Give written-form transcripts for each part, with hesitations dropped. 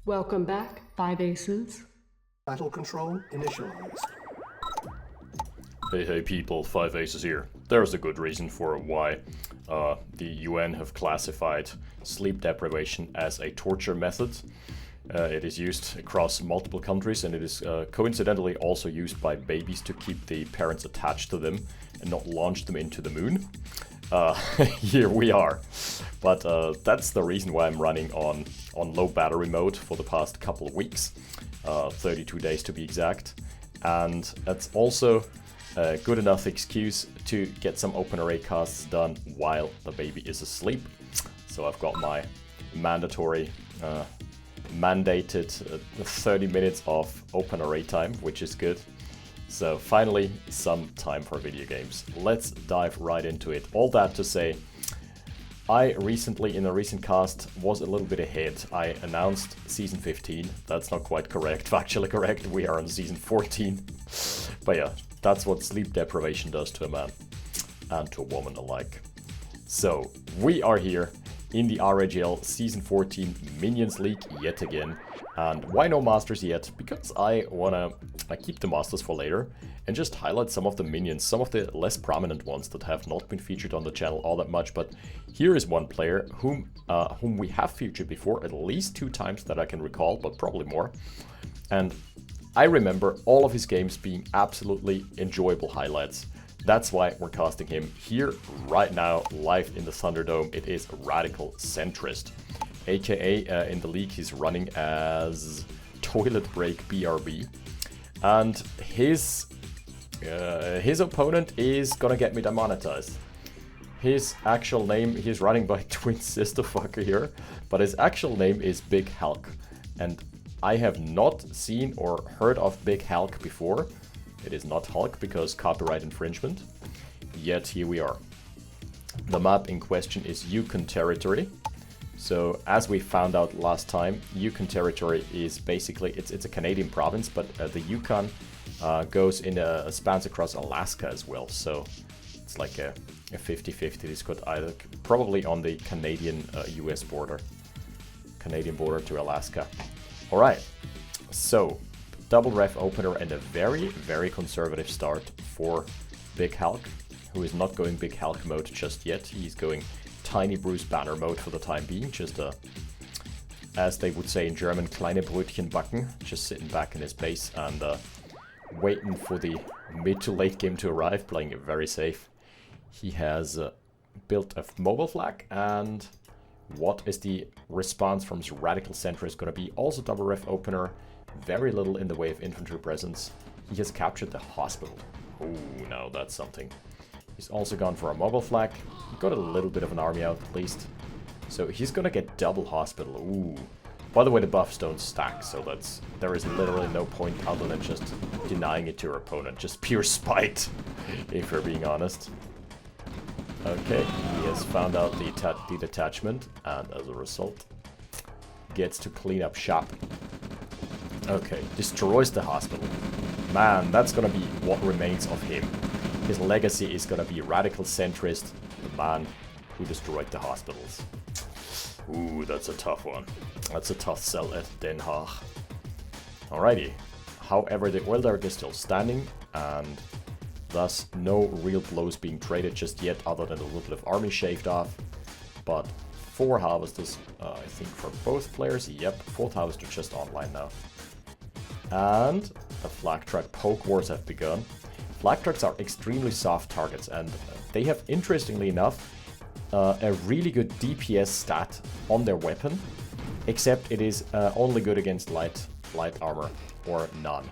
Welcome back, 5 Aces. Battle control initialized. Hey people, 5 Aces here. There's a good reason for why the UN have classified sleep deprivation as a torture method. It is used across multiple countries, and it is coincidentally also used by babies to keep the parents attached to them and not launch them into the moon. Here we are. But that's the reason why I'm running on low battery mode for the past couple of weeks. 32 days to be exact. And that's also a good enough excuse to get some OpenRA casts done while the baby is asleep. So I've got my mandatory, mandated 30 minutes of OpenRA time, which is good. So finally, some time for video games. Let's dive right into it. All that to say, I recently, in a recent cast, was a little bit ahead. I announced Season 15. That's not quite correct, factually correct. We are on Season 14. But yeah, that's what sleep deprivation does to a man and to a woman alike. So, we are here in the RAGL Season 14 Minions League yet again. And why no Masters yet? Because I wanna keep the Masters for later and just highlight some of the minions, some of the less prominent ones that have not been featured on the channel all that much. But here is one player whom we have featured before, at least 2 times that I can recall, but probably more. And I remember all of his games being absolutely enjoyable highlights. That's why we're casting him here right now, live in the Thunderdome. It is Radical Centrist. AKA in the league he's running as Toilet Break BRB. And his opponent is gonna get me demonetized. His actual name, he's running by Twin Sister Fucker here, but his actual name is Big Halk. And I have not seen or heard of Big Halk before. It is not Halk because copyright infringement. Yet here we are. The map in question is Yukon Territory. So as we found out last time, Yukon Territory is basically, it's a Canadian province, but the Yukon goes in spans across Alaska as well. So it's like a 50-50. This could either probably on the Canadian US border. Canadian border to Alaska. Alright, so double ref opener and a very, very conservative start for Big Halk, who is not going Big Halk mode just yet. He's going Tiny Bruce Banner mode for the time being, just as they would say in German, kleine Brötchen backen, just sitting back in his base and waiting for the mid to late game to arrive, playing it very safe. He has built a mobile flag, and what is the response from his Radical Centrist going to be? Also double ref opener, very little in the way of infantry presence. He has captured the hospital. Oh, now that's something. He's also gone for a mobile flag. He got a little bit of an army out at least. So he's gonna get double hospital. Ooh. By the way, the buffs don't stack, so there is literally no point other than just denying it to your opponent. Just pure spite, if you're being honest. Okay, he has found out the detachment, and as a result, gets to clean up shop. Okay, destroys the hospital. Man, that's gonna be what remains of him. His legacy is gonna be Radical Centrist, the man who destroyed the hospitals. Ooh, that's a tough one. That's a tough sell at Den Haag. Alrighty. However, the oil derrick is still standing, and thus no real blows being traded just yet, other than a little bit of army shaved off. But 4 harvesters, I think for both players. Yep, 4th harvester just online now. And the flag truck poke wars have begun. Flag trucks are extremely soft targets, and they have, interestingly enough, a really good DPS stat on their weapon, except it is only good against light armor, or none.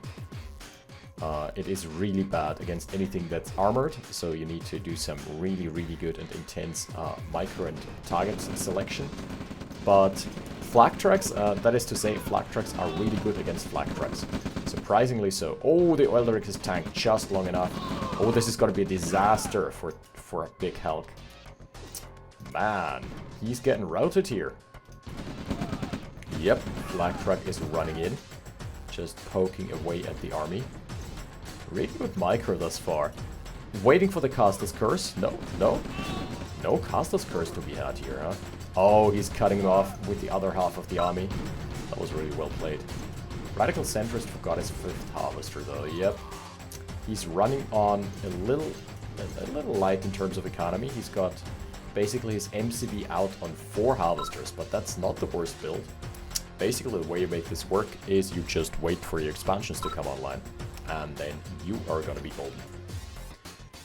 It is really bad against anything that's armored, so you need to do some really, really good and intense micro and target selection. But flag trucks, that is to say, flag trucks are really good against flag trucks. Surprisingly so. Oh, the oil derrick is tanked just long enough. Oh, this is gonna be a disaster for Big Halk. Man, he's getting routed here. Yep, flag truck is running in, just poking away at the army. Really good micro thus far. Waiting for the Caster's Curse. No Caster's Curse to be had here, huh? Oh, he's cutting him off with the other half of the army. That was really well played. Radical Centrist forgot his 5th Harvester though, yep. He's running on a little light in terms of economy. He's got basically his MCB out on 4 Harvesters, but that's not the worst build. Basically the way you make this work is you just wait for your expansions to come online, and then you are gonna be golden.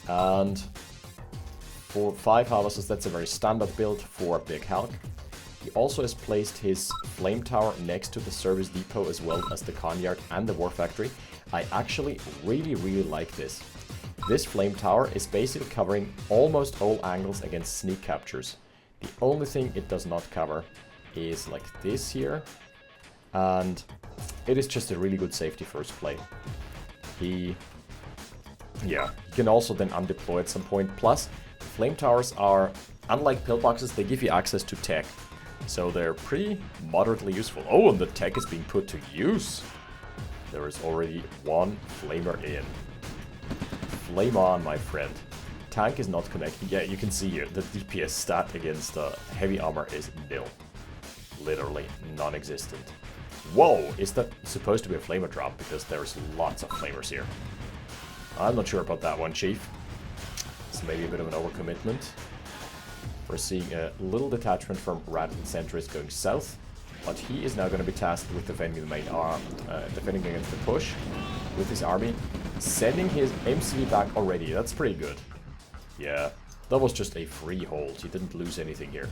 And for 5 Harvesters, that's a very standard build for Big Halk. He also has placed his Flame Tower next to the Service Depot as well as the Conyard and the War Factory. I actually really like this. This Flame Tower is basically covering almost all angles against sneak captures. The only thing it does not cover is like this here, and it is just a really good safety first play. He can also then undeploy at some point. Plus, Flame Towers are, unlike pillboxes, they give you access to tech. So they're pretty moderately useful. Oh, and the tech is being put to use. There is already 1 Flamer in. Flame on, my friend. Tank is not connecting. Yeah, you can see here, the DPS stat against heavy armor is nil. Literally non-existent. Whoa, is that supposed to be a Flamer drop? Because there's lots of Flamers here. I'm not sure about that one, Chief. It's maybe a bit of an overcommitment. We're seeing a little detachment from Radical Centrist going south, but he is now going to be tasked with defending the main arm, defending against the push with his army, sending his MCV back already. That's pretty good. Yeah, that was just a free hold. He didn't lose anything here.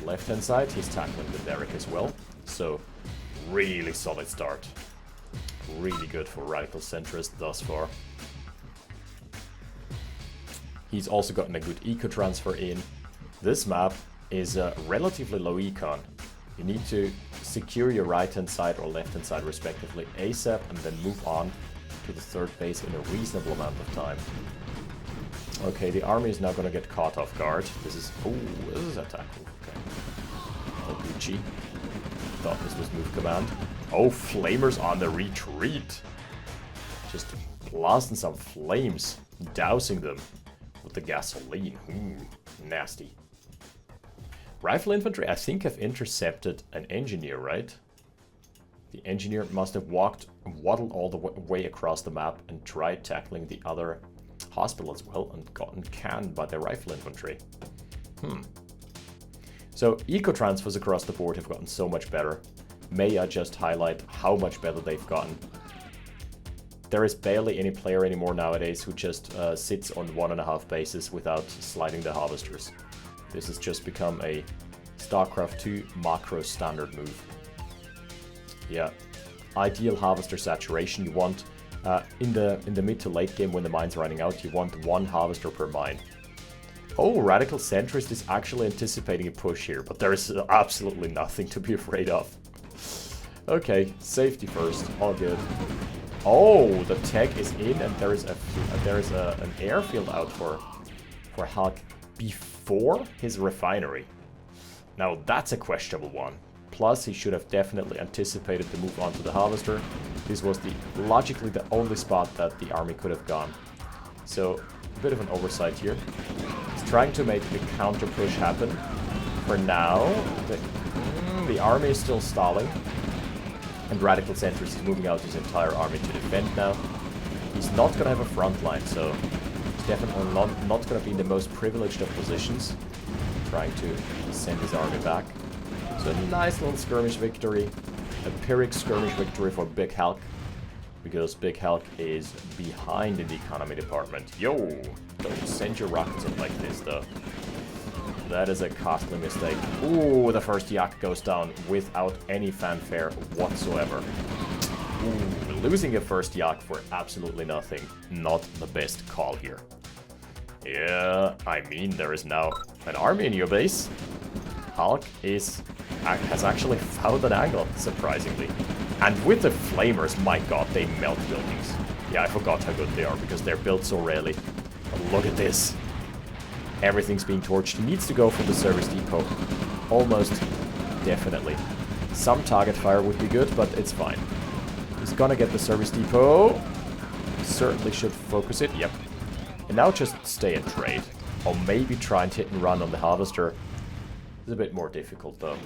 Left-hand side, he's tackling the Derrick as well. So, really solid start. Really good for Radical Centrist thus far. He's also gotten a good eco transfer in. This map is relatively low econ. You need to secure your right-hand side or left-hand side respectively ASAP and then move on to the 3rd base in a reasonable amount of time. Okay, the army is now going to get caught off guard. This is attack move, okay. Oh, Gucci. Thought this was move command. Oh, Flamers on the retreat. Just blasting some flames, dousing them with the gasoline. Nasty. Rifle infantry, I think, have intercepted an engineer, right? The engineer must have waddled all the way across the map and tried tackling the other hospital as well and gotten canned by the rifle infantry. So eco transfers across the board have gotten so much better. May I just highlight how much better they've gotten. There is barely any player anymore nowadays who just sits on 1.5 bases without sliding the harvesters. This has just become a StarCraft 2 macro standard move. Yeah, ideal harvester saturation. You want in the mid to late game when the mine's running out, you want 1 harvester per mine. Oh, Radical Centrist is actually anticipating a push here, but there is absolutely nothing to be afraid of. Okay, safety first, all good. Oh, the tech is in, and there is an airfield out for Halk before his refinery. Now that's a questionable one. Plus, he should have definitely anticipated the move onto the harvester. This was logically the only spot that the army could have gone. So, a bit of an oversight here. He's trying to make the counter push happen. For now, the army is still stalling. And Radical Centrist is moving out his entire army to defend now. He's not going to have a front line, so he's definitely not going to be in the most privileged of positions. Trying to send his army back. So a nice little skirmish victory. A Pyrrhic skirmish victory for Big Halk. Because Big Halk is behind in the economy department. Yo! Don't send your rockets in like this, though. That is a costly mistake. Ooh, the first yak goes down without any fanfare whatsoever. Ooh, losing a first yak for absolutely nothing. Not the best call here. Yeah, I mean, there is now an army in your base. Halk has actually found an angle, surprisingly. And with the flamers, my god, they melt buildings. Yeah, I forgot how good they are, because they're built so rarely. But look at this. Everything's being torched. He needs to go for the service depot. Almost definitely. Some target fire would be good, but it's fine. He's gonna get the service depot. Certainly should focus it. Yep. And now just stay and trade. Or maybe try and hit and run on the harvester. It's a bit more difficult, though.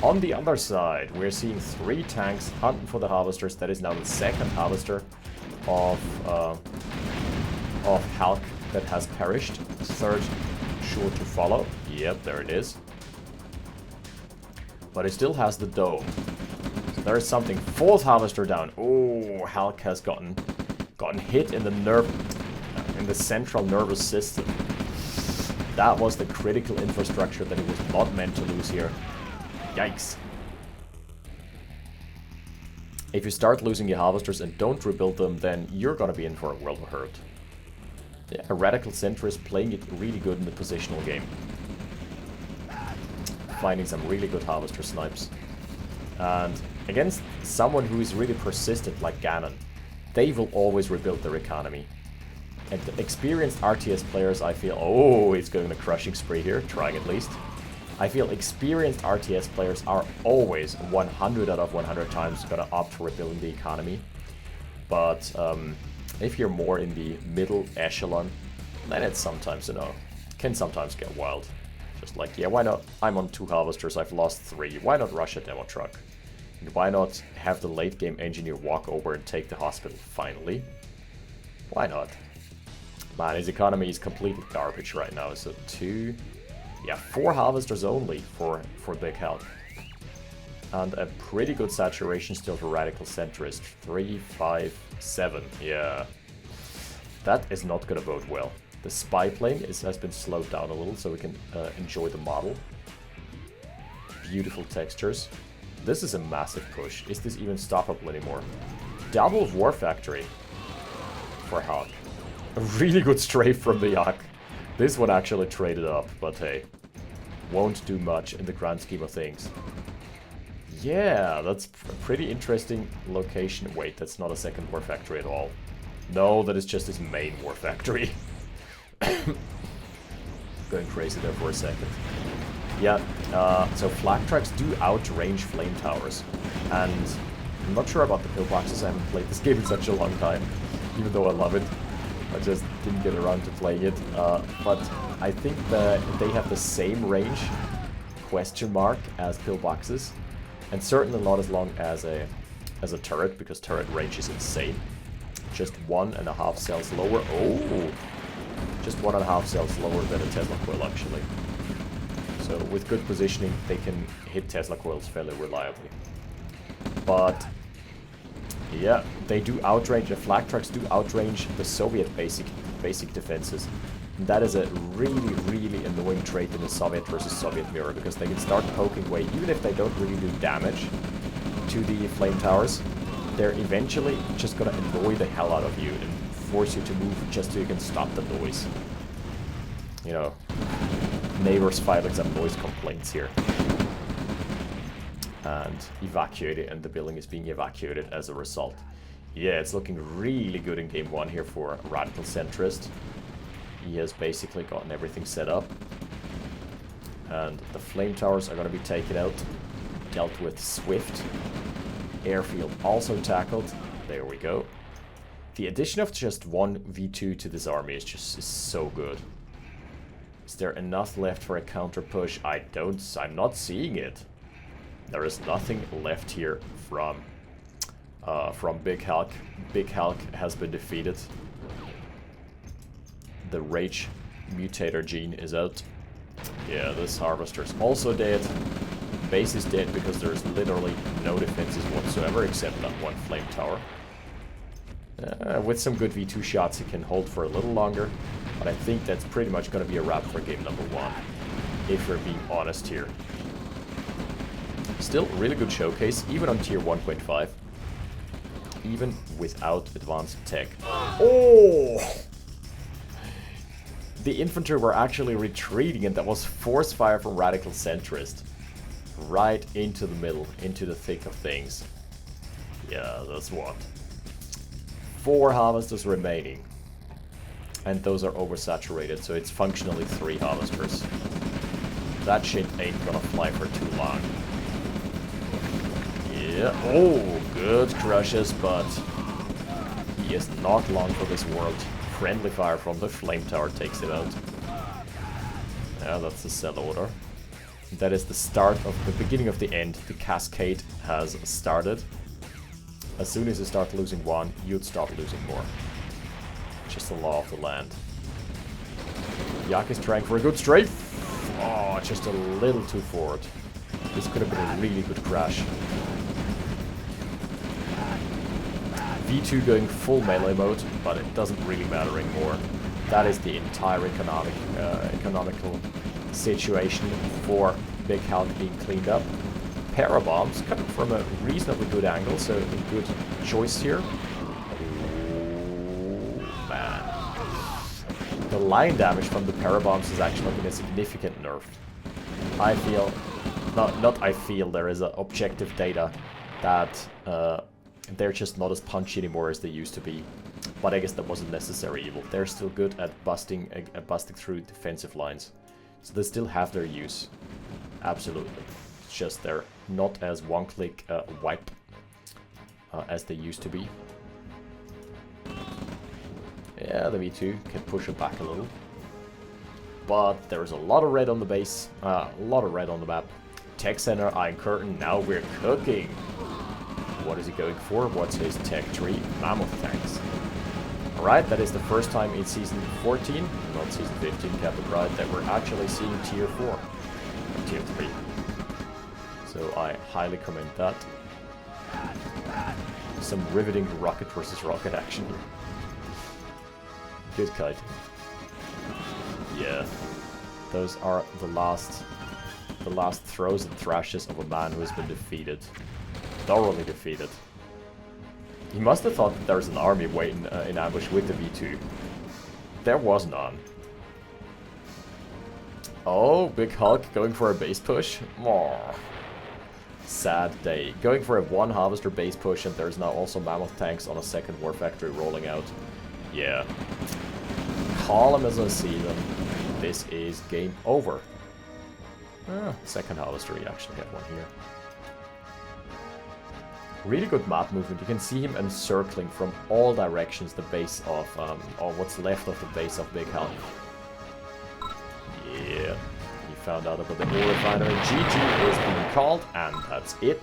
On the other side, we're seeing 3 tanks hunting for the harvesters. That is now the second harvester of Halk that has perished. Third sure to follow. Yep, there it is. But it still has the dome. So there's something. 4th harvester down. Oh, Halk has gotten hit in the central nervous system. That was the critical infrastructure that it was not meant to lose here. Yikes. If you start losing your harvesters and don't rebuild them, then you're gonna be in for a world of hurt. Yeah, a radical centrist playing it really good in the positional game. Finding some really good harvester snipes. And against someone who is really persistent like Ganon, they will always rebuild their economy. And the experienced RTS players, I feel... Oh, he's going on a crushing spree here, trying at least. I feel experienced RTS players are always 100 out of 100 times gonna opt for rebuilding the economy. But if you're more in the middle echelon, then it's sometimes, you know, can sometimes get wild. Just like, yeah, why not? I'm on 2 harvesters, I've lost 3. Why not rush a demo truck? And why not have the late game engineer walk over and take the hospital finally? Why not? Man, his economy is completely garbage right now. So 2... Yeah, 4 harvesters only for Big Halk. And a pretty good saturation still for Radical Centrist. 3, 5, 7. Yeah. That is not gonna bode well. The spy plane has been slowed down a little so we can enjoy the model. Beautiful textures. This is a massive push. Is this even stoppable anymore? Double War Factory for Halk. A really good strafe from the Yak. This one actually traded up, but hey, won't do much in the grand scheme of things. Yeah, that's a pretty interesting location. Wait, that's not a second war factory at all. No, that is just his main war factory. Going crazy there for a second. Yeah, so flak tracks do outrange flame towers. And I'm not sure about the pillboxes. I haven't played this game in such a long time, even though I love it. I just didn't get around to playing it, but I think that they have the same range, question mark, as pillboxes, and certainly not as long as a turret, because turret range is insane. Just 1.5 cells lower. Oh, just 1.5 cells lower than a Tesla coil actually. So with good positioning, they can hit Tesla coils fairly reliably. But yeah, they do outrange, the flak trucks do outrange the Soviet basic defenses. And that is a really, really annoying trait in the Soviet versus Soviet mirror, because they can start poking away, even if they don't really do damage to the flame towers, they're eventually just gonna annoy the hell out of you and force you to move just so you can stop the noise. You know, neighbors filing some noise complaints here. And evacuated, and the building is being evacuated as a result. Yeah, it's looking really good in game 1 here for Radical Centrist. He has basically gotten everything set up. And the flame towers are going to be taken out, dealt with swift. Airfield also tackled. There we go. The addition of just 1 V2 to this army is so good. Is there enough left for a counter push? I'm not seeing it. There is nothing left here from Big Halk. Big Halk has been defeated. The Rage Mutator gene is out. Yeah, this Harvester's also dead. Base is dead because there's literally no defenses whatsoever except that 1 flame tower. With some good V2 shots he can hold for a little longer, but I think that's pretty much going to be a wrap for game number 1, if we're being honest here. Still, really good showcase, even on tier 1.5. Even without advanced tech. Oh! The infantry were actually retreating, and that was force fire from Radical Centrist. Right into the middle, into the thick of things. Yeah, that's what. 4 harvesters remaining. And those are oversaturated, so it's functionally 3 harvesters. That shit ain't gonna fly for too long. Yeah, oh, good crushes, but he is not long for this world. Friendly fire from the flame tower takes it out. Yeah, that's the cell order. That is the start of the beginning of the end. The cascade has started. As soon as you start losing one, you'd start losing more. Just the law of the land. Yak is trying for a good strafe. Oh, just a little too forward. This could have been a really good crash. V2 going full melee mode, but it doesn't really matter anymore. That is the entire economical situation for Big Halk being cleaned up. Parabombs coming from a reasonably good angle, so a good choice here. Oh, man. The line damage from the parabombs has actually been a significant nerf. I feel, not I feel, there is objective data that they're just not as punchy anymore as they used to be. But I guess that wasn't necessary evil. They're still good at busting through defensive lines. So they still have their use. Absolutely. It's just they're not as one-click wipe as they used to be. Yeah, the V2 can push it back a little. But there's a lot of red on the base, a lot of red on the map. Tech Center, Iron Curtain, now we're cooking. What is he going for? What's his tech tree? Mammoth tanks. Alright, that is the first time in Season 14, not Season 15, Captain Bride, that we're actually seeing Tier 4. Or Tier 3. So I highly commend that. Some riveting rocket versus rocket action here. Good kiting. Yeah. Those are the last throws and thrashes of a man who has been defeated. Thoroughly defeated. He must have thought that there was an army waiting in ambush with the V2. There was none. Oh, Big Halk going for a base push. Aww. Sad day. Going for a one harvester base push, and there's now also mammoth tanks on a second war factory rolling out. Yeah. Call him as I see them. This is game over. Second harvester, you actually get one here. Really good map movement. You can see him encircling from all directions the base of, or what's left of the base of Big Halk. Yeah, he found out about the ore refinery. GG is being called, and that's it.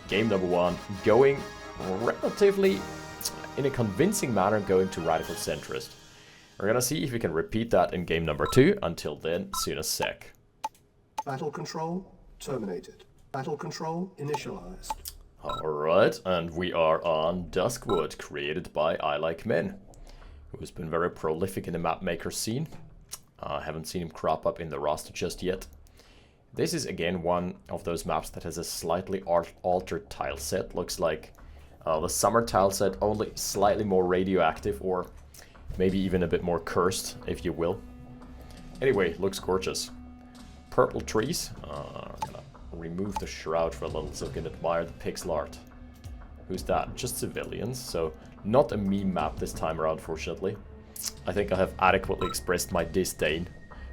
Game number 1, going relatively, in a convincing manner, going to Radical Centrist. We're gonna see if we can repeat that in game number 2. Until then, see you in a sec. Battle control terminated. Battle control initialized. Alright, and we are on Duskwood, created by I Like Men, who's been very prolific in the map maker scene. Haven't seen him crop up in the roster just yet. This is again one of those maps that has a slightly altered tile set. Looks like the summer tile set, only slightly more radioactive, or maybe even a bit more cursed, if you will. Anyway, looks gorgeous. Purple trees. I'm gonna remove the shroud for a little so we can admire the pixel art. Who's that? Just civilians, so not a meme map this time around, fortunately. I think I have adequately expressed my disdain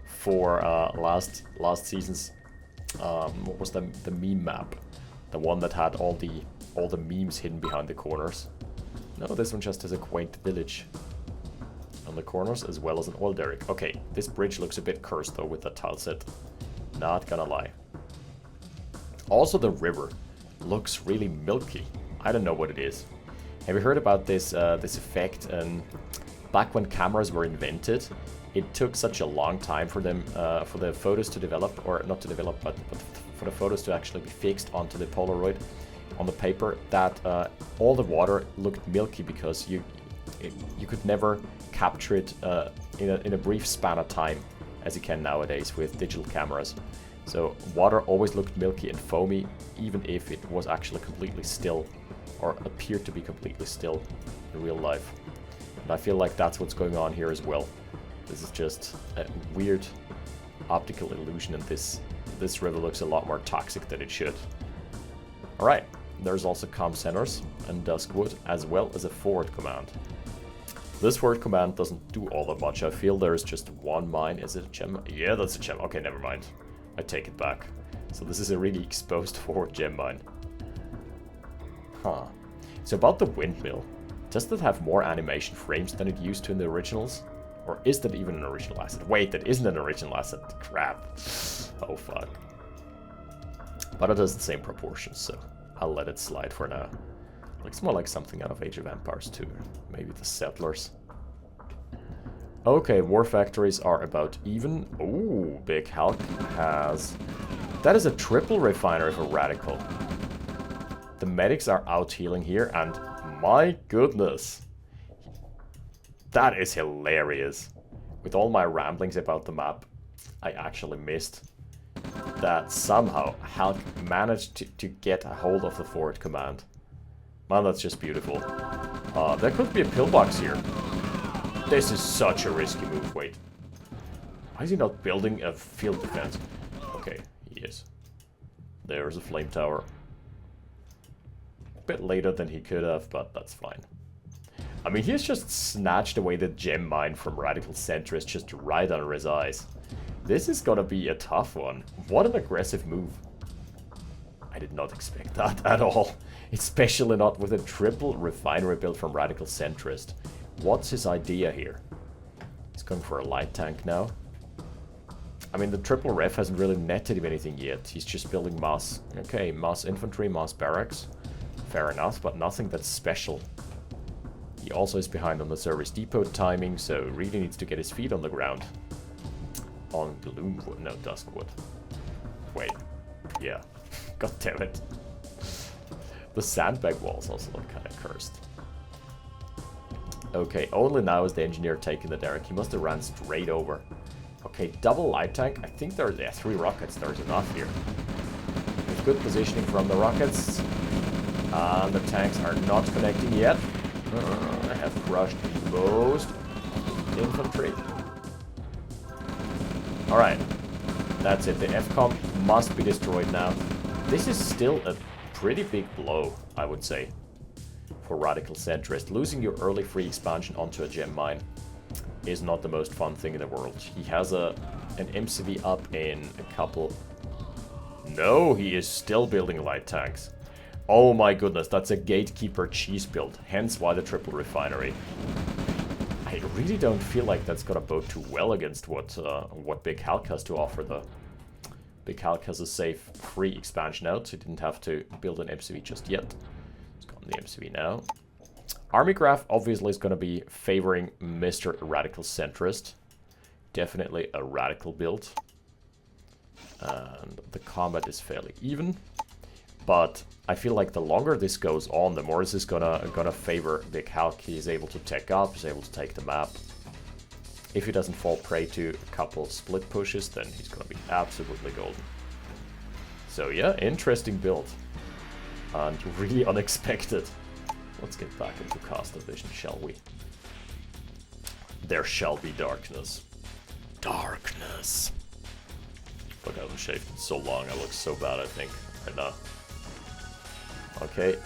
for last season's what was the meme map, the one that had all the memes hidden behind the corners. No, this one just has a quaint village on the corners as well as an oil derrick. Okay, this bridge looks a bit cursed though with that tile set. Not gonna lie. Also, the river looks really milky. I don't know what it is. Have you heard about this this effect? Back when cameras were invented, it took such a long time for them for the photos to develop, or not to develop, but for the photos to actually be fixed onto the Polaroid on the paper, that all the water looked milky because you could never capture it in a brief span of time as you can nowadays with digital cameras. So water always looked milky and foamy, even if it was actually completely still, or appeared to be completely still in real life. And I feel like that's what's going on here as well. This is just a weird optical illusion, and this river looks a lot more toxic than it should. Alright, there's also comm centers and Duskwood, as well as a forward command. This forward command doesn't do all that much. I feel there's just one mine. Is it a gem? Yeah, that's a gem. Okay, never mind. I take it back. So this is a really exposed forward gem mine. Huh. So about the windmill, does that have more animation frames than it used to in the originals? Or is that even an original asset? Wait, that isn't an original asset. Crap. Oh fuck. But it has the same proportions, so I'll let it slide for now. Looks more like something out of Age of Empires 2. Maybe the Settlers. Okay, war factories are about even. Ooh, Big Halk has... That is a triple refinery for Radical. The medics are out healing here, and my goodness. That is hilarious. With all my ramblings about the map, I actually missed that somehow Halk managed to get a hold of the forward command. Man, that's just beautiful. There could be a pillbox here. This is such a risky move. Wait. Why is he not building a field defense? Okay, he is. There's a flame tower. A bit later than he could have, but that's fine. I mean, he's just snatched away the gem mine from Radical Centrist just right under his eyes. This is gonna be a tough one. What an aggressive move. I did not expect that at all. Especially not with a triple refinery build from Radical Centrist. What's his idea here? He's going for a light tank now. I mean, the triple ref hasn't really netted him anything yet. He's just building mass... Okay, mass infantry, mass barracks. Fair enough, but nothing that's special. He also is behind on the service depot timing, so really needs to get his feet on the ground. On Gloomwood, no, Duskwood. Wait, yeah, god damn it. The sandbag walls also look kind of cursed. Okay, only now is the engineer taking the derrick. He must have ran straight over. Okay, double light tank. I think there are 3 rockets. There's enough here. With good positioning from the rockets. And the tanks are not connecting yet. I have crushed most infantry. Alright, that's it. The FCOM must be destroyed now. This is still a pretty big blow, I would say, for Radical Centrist. Losing your early free expansion onto a gem mine is not the most fun thing in the world. He has an MCV up in a couple... No, he is still building light tanks. Oh my goodness, that's a Gatekeeper cheese build, hence why the triple refinery. I really don't feel like that's gonna bode too well against what Big Halk has to offer, though. Big Halk has a safe free expansion out, so he didn't have to build an MCV just yet. He's gotten the MCV now. Army Graph obviously is gonna be favoring Mr. Radical Centrist. Definitely a radical build. And the combat is fairly even. But I feel like the longer this goes on, the more this is gonna favor Big Halk. He's able to tech up, he's able to take the map. If he doesn't fall prey to a couple split pushes, then he's gonna be absolutely golden. So yeah, interesting build. And really unexpected. Let's get back into Caster Vision, shall we? There shall be darkness. Darkness. Look, I haven't shaved in so long, I look so bad, I think, right now. Okay.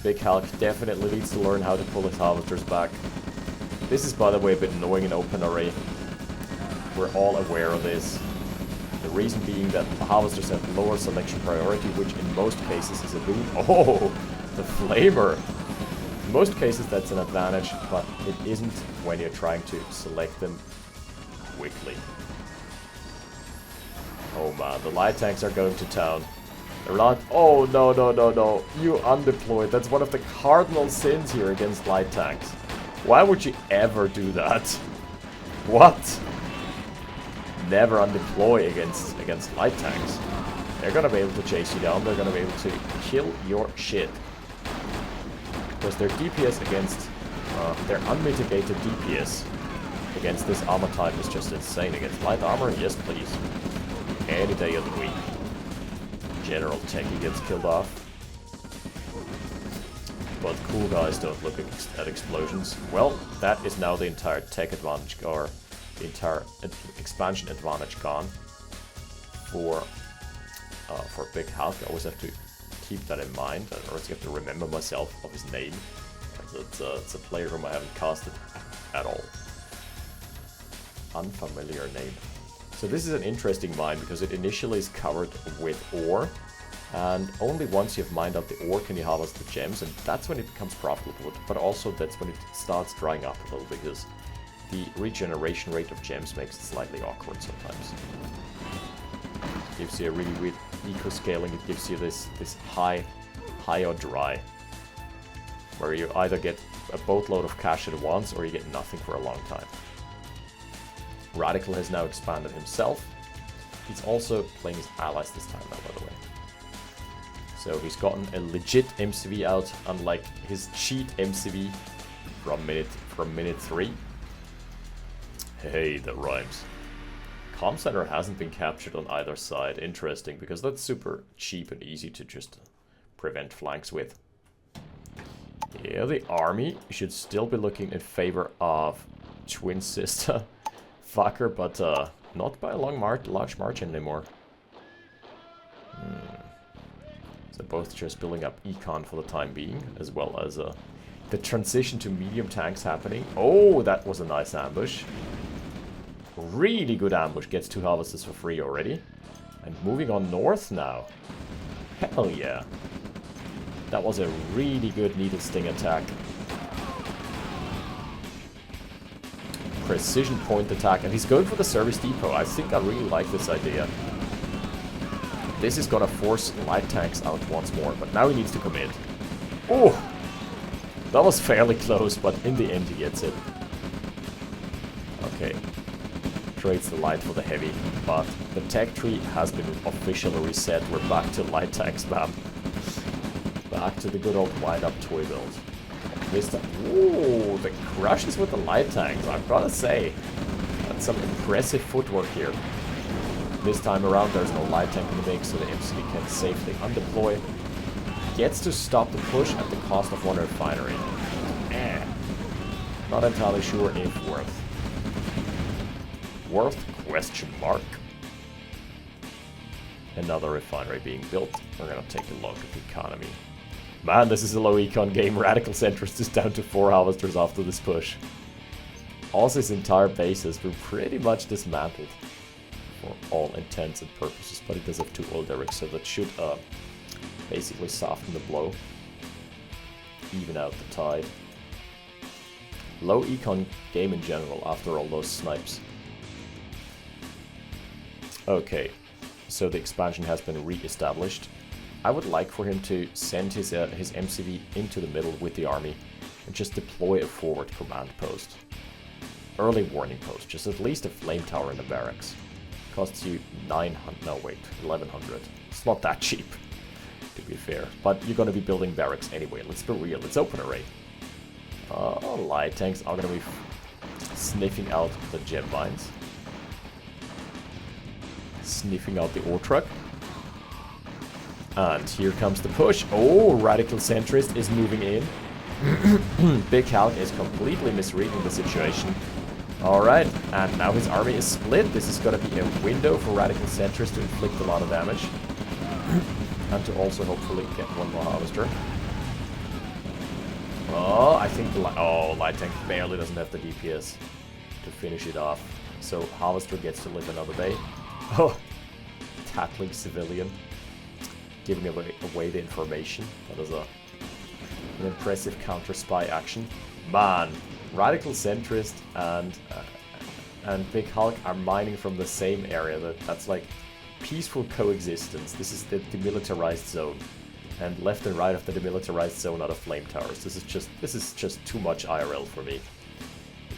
Big Halk definitely needs to learn how to pull his harvesters back. This is, by the way, a bit annoying in OpenRA. We're all aware of this. The reason being that the harvesters have lower selection priority, which in most cases is a boon. Oh, the flamer! In most cases that's an advantage, but it isn't when you're trying to select them quickly. Oh man, the light tanks are going to town. They're not... Oh, no, no, no, no. You undeployed. That's one of the cardinal sins here against light tanks. Why would you ever do that? What? Never undeploy against light tanks. They're gonna be able to chase you down. They're gonna be able to kill your shit. Because their DPS against... their unmitigated DPS against this armor type is just insane. Against light armor, yes please. Any day of the week. General Techie gets killed off. But cool guys don't look at explosions. Well, that is now the entire tech advantage, or the entire expansion advantage gone for Big Halk. I always have to keep that in mind. I always have to remember myself of his name. It's a player whom I haven't casted at all. Unfamiliar name. So this is an interesting mine because it initially is covered with ore, and only once you've mined out the ore can you harvest the gems, and that's when it becomes profitable, but also that's when it starts drying up a little because the regeneration rate of gems makes it slightly awkward sometimes. Gives you a really eco-scaling, it gives you this high or dry, where you either get a boatload of cash at once or you get nothing for a long time. Radical has now expanded himself. He's also playing his allies this time now, by the way. So he's gotten a legit MCV out, unlike his cheat MCV from minute 3. Hey, that rhymes. Comm Center hasn't been captured on either side. Interesting, because that's super cheap and easy to just prevent flanks with. Yeah, the army should still be looking in favor of Twin Sister Fucker, but not by a large margin anymore. So both just building up econ for the time being, as well as the transition to medium tanks happening. Oh, that was a nice ambush. Really good ambush. Gets 2 harvesters for free already. And moving on north now. Hell yeah. That was a really good needle sting attack. Precision point attack. And he's going for the service depot. I think I really like this idea. This is gonna force light tanks out once more. But now he needs to commit. Oh! That was fairly close, but in the end he gets it. Okay. Trades the light for the heavy, but the tech tree has been officially reset. We're back to light tank spam. Back to the good old wind-up toy build. Ooh, the crushes with the light tanks, I've gotta say. That's some impressive footwork here. This time around there's no light tank in the mix, so the MCV can safely undeploy. Gets to stop the push at the cost of one refinery. Not entirely sure if worth. Worth? Question mark. Another refinery being built. We're gonna take a look at the economy. Man, this is a low econ game. Radical Centrist is down to 4 harvesters after this push. Oz's entire base has been pretty much dismantled for all intents and purposes, but it does have 2 oil derricks, so that should basically soften the blow. Even out the tide. Low econ game in general after all those snipes. Okay, so the expansion has been re-established. I would like for him to send his MCV into the middle with the army and just deploy a forward command post. Early warning post, just at least a flame tower in the barracks. Costs you 900, no wait, 1100. It's not that cheap, to be fair. But you're gonna be building barracks anyway, let's be real, it's OpenRA. Light tanks are gonna be sniffing out the jet mines. Sniffing out the ore truck. And here comes the push. Oh, Radical Centrist is moving in. Big Halk is completely misreading the situation. Alright, and now his army is split. This is gonna be a window for Radical Centrist to inflict a lot of damage. And to also hopefully get one more harvester. Oh, I think the light tank barely doesn't have the DPS to finish it off. So harvester gets to live another day. Oh, tackling civilian. Giving away the information. That is an impressive counter-spy action. Man, Radical Centrist and Big Halk are mining from the same area. That's like peaceful coexistence. This is the demilitarized zone. And left and right of the demilitarized zone are the flame towers. This is just too much IRL for me.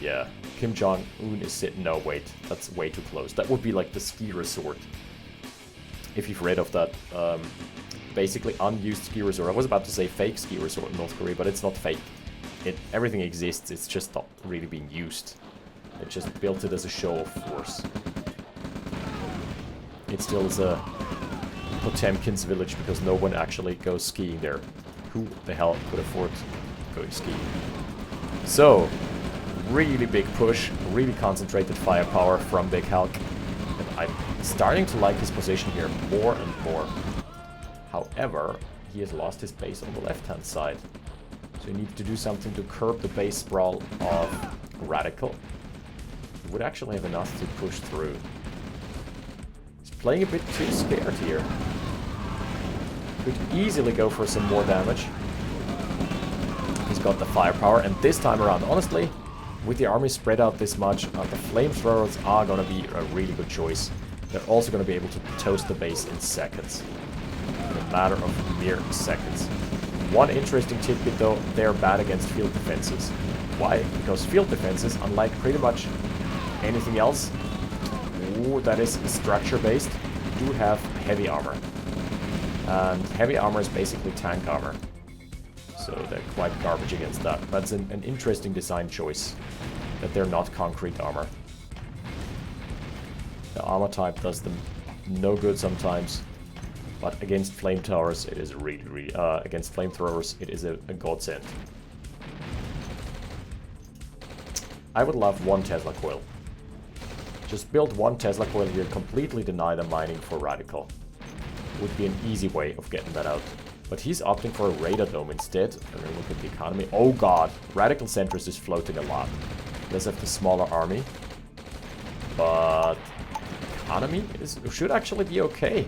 Yeah, Kim Jong-un is sitting... No, wait, that's way too close. That would be like the ski resort. If you've read of that, basically unused ski resort. I was about to say fake ski resort in North Korea, but it's not fake. Everything exists, it's just not really being used. They just built it as a show of force. It still is a Potemkin's village because no one actually goes skiing there. Who the hell could afford going skiing? So, really big push, really concentrated firepower from Big Halk. And I'm starting to like his position here more and more. However, he has lost his base on the left-hand side. So he needs to do something to curb the base sprawl of Radical. He would actually have enough to push through. He's playing a bit too scared here. Could easily go for some more damage. He's got the firepower, and this time around, honestly, with the army spread out this much, the flamethrowers are gonna be a really good choice. they're also going to be able to toast the base in seconds. In a matter of mere seconds. One interesting tidbit though, they're bad against field defenses. Why? Because field defenses, unlike pretty much anything else that is structure based, do have heavy armor. And heavy armor is basically tank armor. So they're quite garbage against that. That's an interesting design choice, that they're not concrete armor. The armor type does them no good sometimes, but against flame towers it is really against flamethrowers it is a godsend. I would love one Tesla coil. Just build one Tesla coil here, completely deny the mining for Radical. Would be an easy way of getting that out. But he's opting for a radar dome instead. And then look at the economy. Oh god, Radical Centrist is floating a lot. Does have the smaller army. But economy should actually be okay.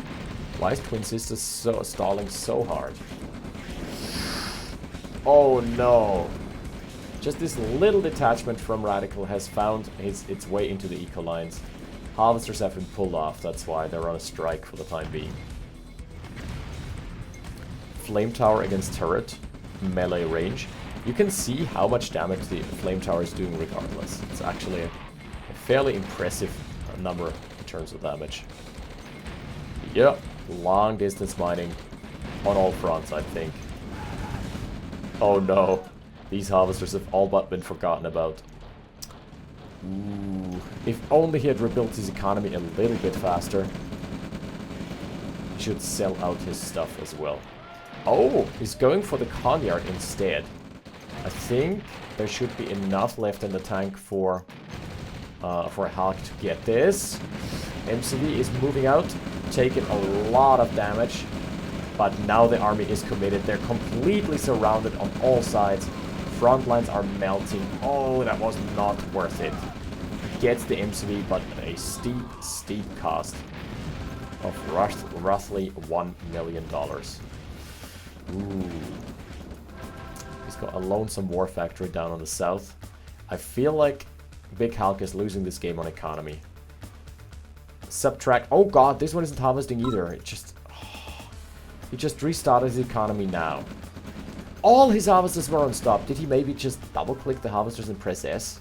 Why is Twin Sisters stalling so hard? Oh no. Just this little detachment from Radical has found its way into the eco lines. Harvesters have been pulled off, that's why they're on a strike for the time being. Flame Tower against turret, melee range. You can see how much damage the Flame Tower is doing regardless. It's actually a fairly impressive number in terms of damage. Yep, long distance mining on all fronts, I think. Oh no, these harvesters have all but been forgotten about. Ooh, if only he had rebuilt his economy a little bit faster. He should sell out his stuff as well. Oh, he's going for the Conyard instead. I think there should be enough left in the tank for Halk to get this. MCV is moving out, taking a lot of damage. But now the army is committed. They're completely surrounded on all sides. Front lines are melting. Oh, that was not worth it. Gets the MCV, but a steep cost of roughly $1 million. Ooh. He's got a lonesome war factory down on the south. I feel like Big Halk is losing this game on economy. Subtract. Oh god, this one isn't harvesting either. It just... He just restarted his economy now. All his harvesters were on stop. Did he maybe just double-click the harvesters and press S?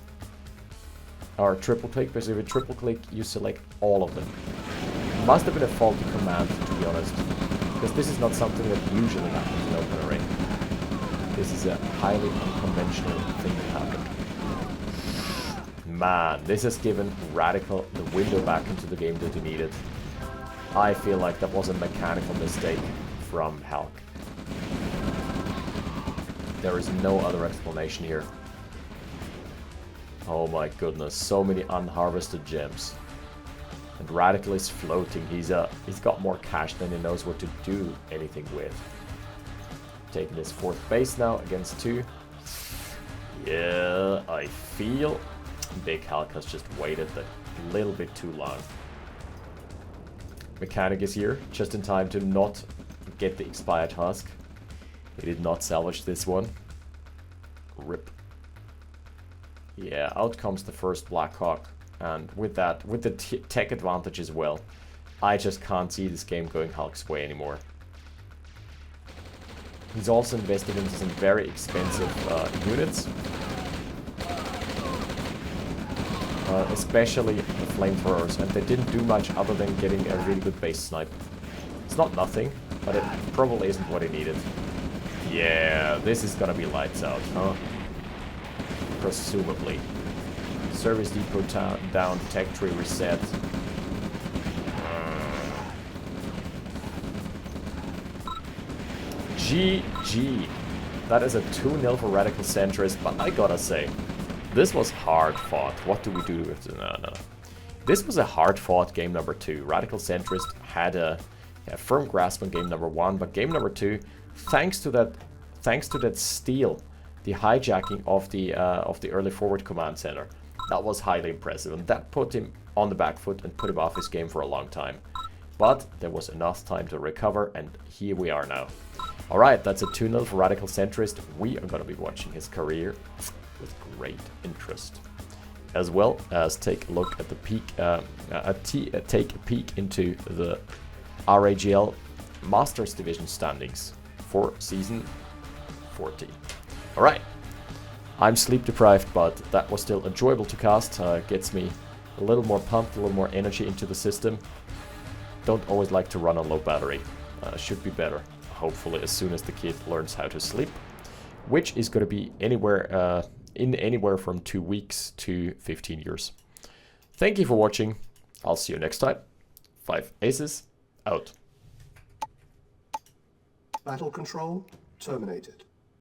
Or triple-click? Because if you triple-click, you select all of them. Must have been a faulty command, to be honest. Because this is not something that usually happens in OpenRA. This is a highly unconventional thing that happened. Man, this has given Radical the window back into the game that he needed. I feel like that was a mechanical mistake from Halk. There is no other explanation here. Oh my goodness, so many unharvested gems. And Radical is floating. He's got more cash than he knows what to do anything with. Taking his fourth base now against 2. Yeah, I feel Big Halk has just waited a little bit too long. Mechanic is here, just in time to not get the expired husk. He did not salvage this one. RIP. Yeah, out comes the first Black Hawk. And with that, with the tech advantage as well, I just can't see this game going Halk's way anymore. He's also invested into some very expensive units. Especially the flamethrowers, and they didn't do much other than getting a really good base snipe. It's not nothing, but it probably isn't what he needed. Yeah, this is gonna be lights out, huh? Presumably. Service depot down, tech tree reset. GG. That is a 2-0 for Radical Centrist, but I gotta say, this was hard fought. What do we do with the... No. This was a hard fought game number 2. Radical Centrist had a firm grasp on game number 1, but game number 2, thanks to that steal, the hijacking of the early forward command center, that was highly impressive, and that put him on the back foot and put him off his game for a long time. But there was enough time to recover, and here we are now. Alright, that's a 2-0 for Radical Centrist. We are going to be watching his career with great interest. as well as take a look at the take a peek into the RAGL Masters Division standings for season 40. All right, I'm sleep deprived, but that was still enjoyable to cast. Gets me a little more pumped, a little more energy into the system. Don't always like to run on low battery. Should be better, hopefully, as soon as the kid learns how to sleep, which is going to be anywhere from 2 weeks to 15 years. Thank you for watching. I'll see you next time. 5 Aces out. Battle control terminated.